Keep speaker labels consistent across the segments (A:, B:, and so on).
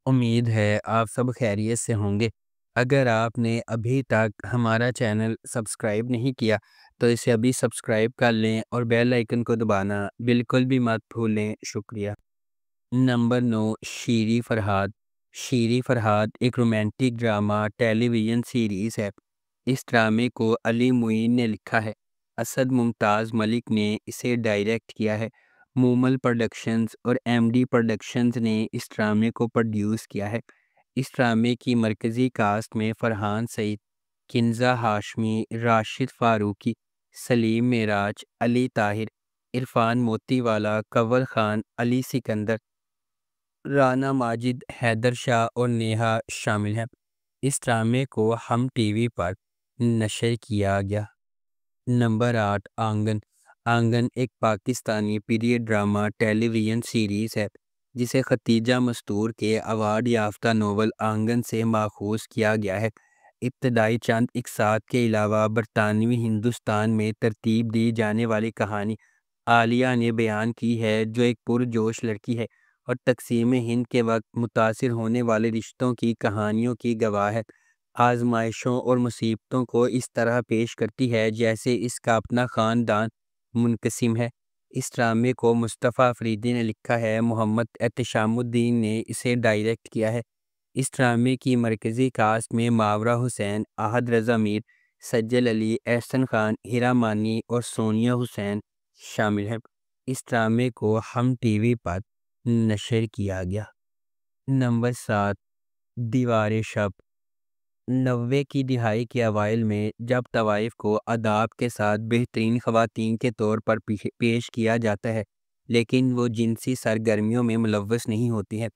A: امید ہے آپ سب خیریت سے ہوں گے۔ اگر آپ نے ابھی تک ہمارا چینل سبسکرائب نہیں کیا تو اسے ابھی سبسکرائب کر لیں اور بیل آئیکن کو دبانا بالکل بھی مت بھولیں۔ شکریہ۔ نمبر 9، شیریں فرہاد۔ شیریں فرہاد ایک رومانٹک ڈرامہ ٹیلی ویژن سیریز ہے۔ اس ڈرامے کو علی معین نے لکھا ہے۔ اسد ممتاز ملک نے اسے ڈائریکٹ کیا ہے۔ مومل پروڈکشنز اور ایم ڈی پروڈکشنز نے اس ڈرامے کو پروڈیوس کیا ہے۔ اس ڈرامے کی مرکزی کاسٹ میں فرحان سعید، کنزہ ہاشمی، راشد فاروقی، سلیم معراج، علی طاہر، عرفان موتی والا، کنور خان، علی سکندر، رانا ماجد، حیدر شاہ اور نیہا شامل ہیں۔ اس ڈرامے کو ہم ٹی وی پر نشر کیا گیا۔ نمبر 8، آنگن۔ آنگن ایک پاکستانی پیریڈ ڈرامہ ٹیلی ویژن سیریز ہے جسے ختیجہ مستور کے ایوارڈ یافتہ ناول آنگن سے ماخوذ کیا گیا ہے۔ ابتدائی چند اقساط کے علاوہ برطانوی ہندوستان میں ترتیب دی جانے والی کہانی عالیہ نے بیان کی ہے، جو ایک پرجوش لڑکی ہے اور تقسیم ہند کے وقت متاثر ہونے والے رشتوں کی کہانیوں کی گواہ ہے۔ آزمائشوں اور مصیبتوں کو اس طرح پیش کرتی ہے جیسے اس کا اپنا خاندان منقسم ہے۔ اس ڈرامے کو مصطفیٰ افریدی نے لکھا ہے۔ محمد احتشام الدین نے اسے ڈائریکٹ کیا ہے۔ اس ڈرامے کی مرکزی کاسٹ میں ماورا حسین، احد رضا میر، سجل علی، احسن خان، ہیرا مانی اور سونیا حسین شامل ہیں۔ اس ڈرامے کو ہم ٹی وی پر نشر کیا گیا۔ نمبر 7، دیوار شب۔ 90 کی دہائی کے اوائل میں جب طوائف کو آداب کے ساتھ بہترین خواتین کے طور پر پیش کیا جاتا ہے لیکن وہ جنسی سرگرمیوں میں ملوث نہیں ہوتی ہے،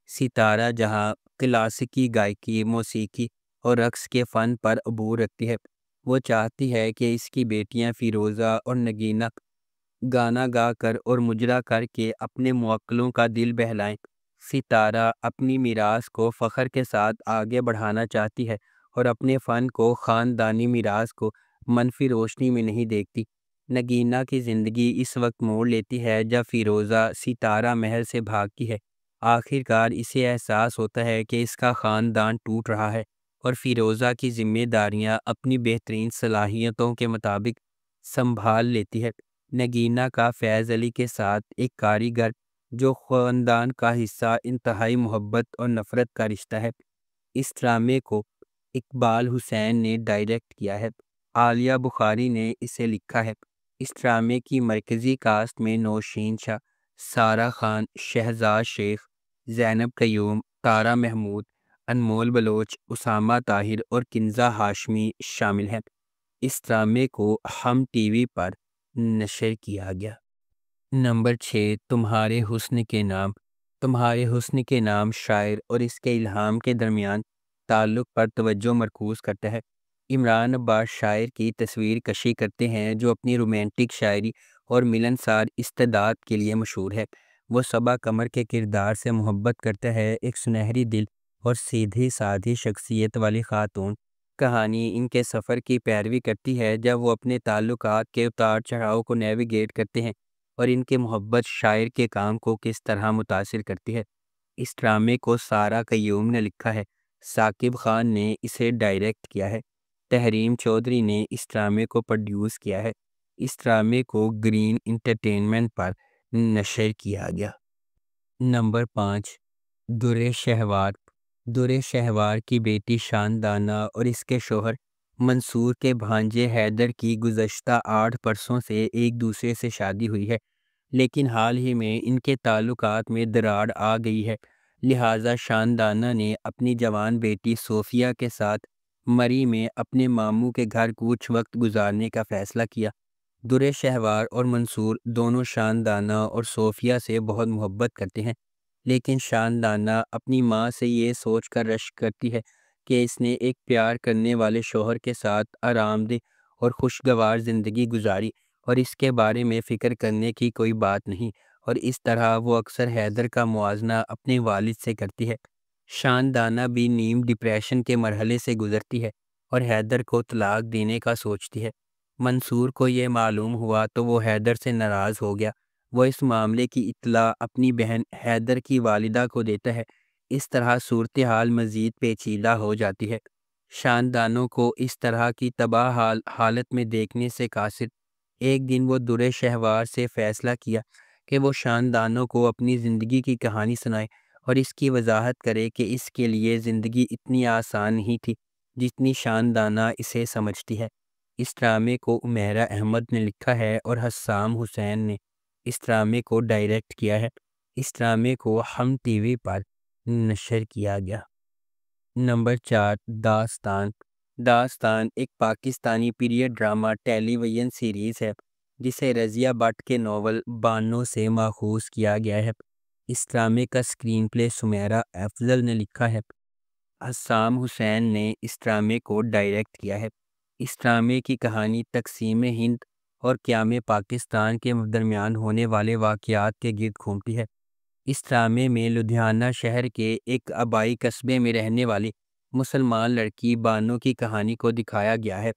A: ستارہ جہاں کلاسیکی گائیکی، موسیقی اور رقص کے فن پر عبور رکھتی ہے، وہ چاہتی ہے کہ اس کی بیٹیاں فیروزہ اور نگینہ گانا گا کر اور مجرا کر کے اپنے موکلوں کا دل بہلائیں۔ ستارہ اپنی میراث کو فخر کے ساتھ آگے بڑھانا چاہتی ہے اور اپنے فن کو خاندانی میراث کو منفی روشنی میں نہیں دیکھتی۔ نگینہ کی زندگی اس وقت موڑ لیتی ہے جب فیروزہ ستارہ محل سے بھاگتی ہے۔ آخر کار اسے احساس ہوتا ہے کہ اس کا خاندان ٹوٹ رہا ہے اور فیروزہ کی ذمہ داریاں اپنی بہترین صلاحیتوں کے مطابق سنبھال لیتی ہے۔ نگینہ کا فیض علی کے ساتھ ایک کاریگر جو خاندان کا حصہ انتہائی محبت اور نفرت کا رشتہ ہے۔ اس ڈرامے کو اقبال حسین نے ڈائریکٹ کیا ہے۔ عالیہ بخاری نے اسے لکھا ہے۔ اس ڈرامے کی مرکزی کاسٹ میں نوشین شاہ، سارہ خان، شہزاد شیخ، زینب قیوم، تارا محمود، انمول بلوچ، اسامہ طاہر اور کنزہ ہاشمی شامل ہیں۔ اس ڈرامے کو ہم ٹی وی پر نشر کیا گیا۔ نمبر 6، تمہارے حسن کے نام۔ تمہارے حسن کے نام شاعر اور اس کے الہام کے درمیان تعلق پر توجہ مرکوز کرتا ہے۔ عمران عباس شاعر کی تصویر کشی کرتے ہیں جو اپنی رومانٹک شاعری اور ملنسار استعداد کے لیے مشہور ہے۔ وہ صبا قمر کے کردار سے محبت کرتا ہے، ایک سنہری دل اور سیدھی سادھی شخصیت والی خاتون۔ کہانی ان کے سفر کی پیروی کرتی ہے جب وہ اپنے تعلقات کے اتار چڑھاؤ کو نیویگیٹ کرتے ہیں اور ان کے محبت شاعر کے کام کو کس طرح متاثر کرتی ہے۔ اس ڈرامے کو سارہ قیوم نے لکھا ہے۔ ثاقب خان نے اسے ڈائریکٹ کیا ہے۔ تحریم چودھری نے اس ڈرامے کو پروڈیوس کیا ہے۔ اس ڈرامے کو گرین انٹرٹینمنٹ پر نشر کیا گیا۔ نمبر 5، در شہوار۔ در شہوار کی بیٹی شاندانہ اور اس کے شوہر منصور کے بھانجے حیدر کی گزشتہ 8 برسوں سے ایک دوسرے سے شادی ہوئی ہے، لیکن حال ہی میں ان کے تعلقات میں دراڑ آ گئی ہے، لہٰذا شاندانہ نے اپنی جوان بیٹی صوفیہ کے ساتھ مری میں اپنے ماموں کے گھر کچھ وقت گزارنے کا فیصلہ کیا۔ در شہوار اور منصور دونوں شاندانہ اور صوفیہ سے بہت محبت کرتے ہیں، لیکن شاندانہ اپنی ماں سے یہ سوچ کر رشک کرتی ہے کہ اس نے ایک پیار کرنے والے شوہر کے ساتھ آرام دہ اور خوشگوار زندگی گزاری اور اس کے بارے میں فکر کرنے کی کوئی بات نہیں، اور اس طرح وہ اکثر حیدر کا موازنہ اپنے والد سے کرتی ہے۔ شاندانہ بھی نیم ڈپریشن کے مرحلے سے گزرتی ہے اور حیدر کو طلاق دینے کا سوچتی ہے۔ منصور کو یہ معلوم ہوا تو وہ حیدر سے ناراض ہو گیا۔ وہ اس معاملے کی اطلاع اپنی بہن حیدر کی والدہ کو دیتا ہے، اس طرح صورتحال مزید پیچیدہ ہو جاتی ہے۔ شاندانوں کو اس طرح کی تباہ حالت میں دیکھنے سے قاصد ایک دن وہ در شہوار سے فیصلہ کیا کہ وہ شاندانوں کو اپنی زندگی کی کہانی سنائے اور اس کی وضاحت کرے کہ اس کے لیے زندگی اتنی آسان نہیں تھی جتنی شاندانہ اسے سمجھتی ہے۔ اس ڈرامے کو عمیرہ احمد نے لکھا ہے اور حسام حسین نے اس ڈرامے کو ڈائریکٹ کیا ہے۔ اس ڈرامے کو ہم ٹی وی پر نشر کیا گیا۔ نمبر 4، داستان۔ داستان ایک پاکستانی پیریڈ ڈرامہ ٹیلی ویژن سیریز ہے جسے رضیہ بٹ کے ناول بانو سے ماخوذ کیا گیا ہے۔ اس ڈرامے کا اسکرین پلے سمیرہ افضل نے لکھا ہے۔ حسام حسین نے اس ڈرامے کو ڈائریکٹ کیا ہے۔ اس ڈرامے کی کہانی تقسیم ہند اور قیام پاکستان کے درمیان ہونے والے واقعات کے گرد گھومتی ہے۔ اس ڈرامے میں لدھیانہ شہر کے ایک آبائی قصبے میں رہنے والی مسلمان لڑکی بانو کی کہانی کو دکھایا گیا ہے۔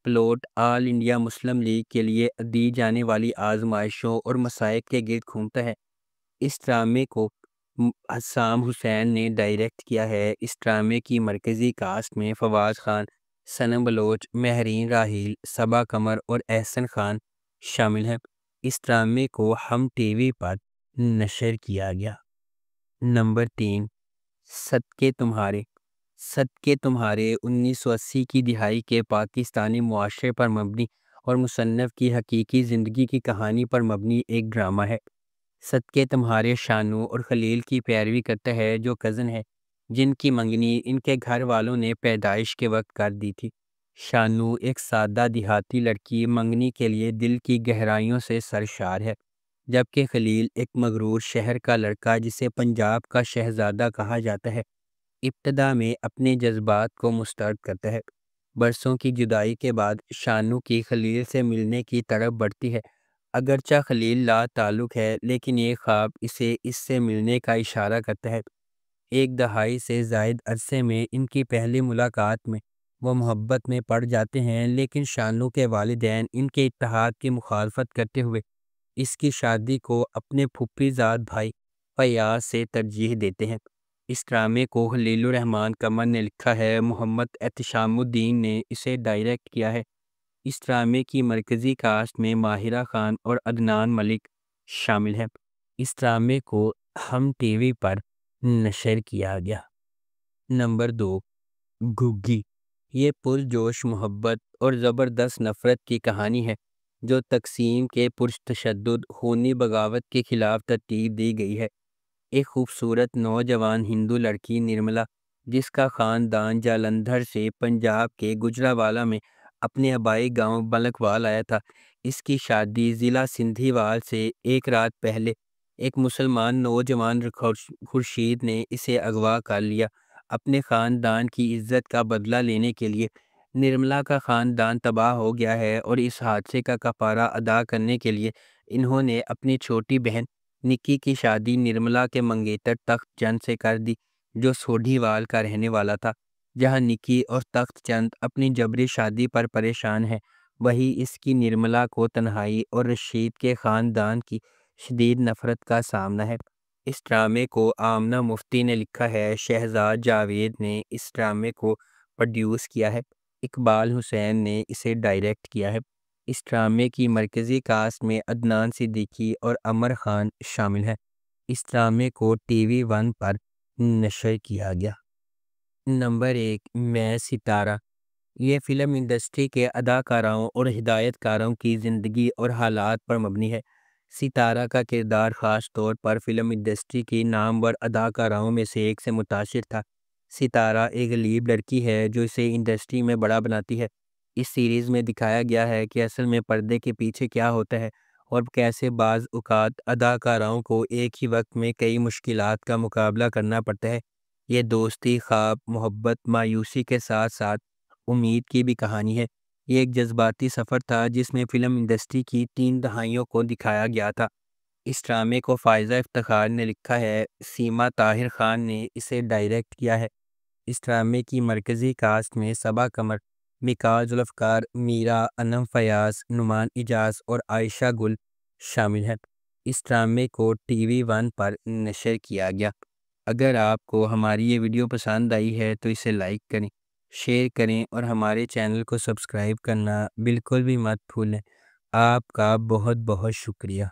A: پلاٹ آل انڈیا مسلم لیگ کے لیے دی جانے والی آزمائشوں اور مسائل کے گرد گھومتا ہے۔ اس ڈرامے کو حسام حسین نے ڈائریکٹ کیا ہے۔ اس ڈرامے کی مرکزی کاسٹ میں فواز خان، صنم بلوچ، مہرین راحیل، صبا قمر اور احسن خان شامل ہیں۔ اس ڈرامے کو ہم ٹی وی پر نشر کیا گیا۔ نمبر 3، صدقے تمہارے۔ صدقے تمہارے 1980 کی دہائی کے پاکستانی معاشرے پر مبنی اور مصنف کی حقیقی زندگی کی کہانی پر مبنی ایک ڈرامہ ہے۔ صدقے تمہارے شانو اور خلیل کی پیروی کرتا ہے جو کزن ہے جن کی منگنی ان کے گھر والوں نے پیدائش کے وقت کر دی تھی۔ شانو ایک سادہ دیہاتی لڑکی منگنی کے لیے دل کی گہرائیوں سے سرشار ہے، جبکہ خلیل ایک مغرور شہر کا لڑکا جسے پنجاب کا شہزادہ کہا جاتا ہے ابتدا میں اپنے جذبات کو مسترد کرتا ہے۔ برسوں کی جدائی کے بعد شانو کی خلیل سے ملنے کی طرف بڑھتی ہے۔ اگرچہ خلیل لا تعلق ہے لیکن یہ خواب اسے اس سے ملنے کا اشارہ کرتا ہے۔ ایک دہائی سے زائد عرصے میں ان کی پہلی ملاقات میں وہ محبت میں پڑ جاتے ہیں، لیکن شانو کے والدین ان کے اتحاد کی مخالفت کرتے ہوئے اس کی شادی کو اپنے پھوپھی زاد بھائی فیاض سے ترجیح دیتے ہیں۔ اس ڈرامے کو خلیل الرحمن قمر نے لکھا ہے۔ محمد احتشام الدین نے اسے ڈائریکٹ کیا ہے۔ اس ڈرامے کی مرکزی کاسٹ میں ماہرہ خان اور عدنان ملک شامل ہیں۔ اس ڈرامے کو ہم ٹی وی پر نشر کیا گیا۔ نمبر 2، گھگی۔ یہ پرجوش محبت اور زبردست نفرت کی کہانی ہے جو تقسیم کے پرتشدد خونی بغاوت کے خلاف ترتیب دی گئی ہے۔ ایک خوبصورت نوجوان ہندو لڑکی نرملا جس کا خاندان جالندھر سے پنجاب کے گجرانوالہ میں اپنے آبائی گاؤں بلکوال آیا تھا، اس کی شادی ضلع سندھیوال سے ایک رات پہلے ایک مسلمان نوجوان خورشید نے اسے اغوا کر لیا۔ اپنے خاندان کی عزت کا بدلہ لینے کے لیے نرملا کا خاندان تباہ ہو گیا ہے اور اس حادثے کا کفارہ ادا کرنے کے لیے انہوں نے اپنی چھوٹی بہن نکی کی شادی نرملا کے منگیتر تخت چند سے کر دی جو سوڈھیوال کا رہنے والا تھا۔ جہاں نکی اور تخت چند اپنی جبری شادی پر پریشان ہے، وہی اس کی نرملا کو تنہائی اور رشید کے خاندان کی شدید نفرت کا سامنا ہے۔ اس ڈرامے کو آمنہ مفتی نے لکھا ہے۔ شہزاد جاوید نے اس ڈرامے کو پروڈیوس کیا ہے۔ اقبال حسین نے اسے ڈائریکٹ کیا ہے۔ اس ڈرامے کی مرکزی کاسٹ میں عدنان صدیقی اور عمر خان شامل ہیں۔ اس ڈرامے کو ٹی وی 1 پر نشر کیا گیا۔ نمبر 1، میں ستارہ۔ یہ فلم انڈسٹری کے اداکاروں اور ہدایت کاروں کی زندگی اور حالات پر مبنی ہے۔ ستارہ کا کردار خاص طور پر فلم انڈسٹری کی نامور اداکاروں میں سے ایک سے متاثر تھا۔ ستارہ ایک غریب لڑکی ہے جو اسے انڈسٹری میں بڑا بناتی ہے۔ اس سیریز میں دکھایا گیا ہے کہ اصل میں پردے کے پیچھے کیا ہوتا ہے اور کیسے بعض اوقات اداکاروں کو ایک ہی وقت میں کئی مشکلات کا مقابلہ کرنا پڑتا ہے۔ یہ دوستی، خواب، محبت، مایوسی کے ساتھ ساتھ امید کی بھی کہانی ہے۔ یہ ایک جذباتی سفر تھا جس میں فلم انڈسٹری کی 3 دہائیوں کو دکھایا گیا تھا۔ اس ڈرامے کو فائزہ افتخار نے لکھا ہے۔ سیما طاہر خان نے اسے ڈائریکٹ کیا ہے۔ اس ڈرامے کی مرکزی کاسٹ میں صبا قمر، مکا ذوالفقار، میرا، انم فیاض، نعمان اجاز اور عائشہ گل شامل ہیں۔ اس ڈرامے کو ٹی وی 1 پر نشر کیا گیا۔ اگر آپ کو ہماری یہ ویڈیو پسند آئی ہے تو اسے لائک کریں، شیئر کریں اور ہمارے چینل کو سبسکرائب کرنا بالکل بھی مت بھولیں۔ آپ کا بہت بہت شکریہ۔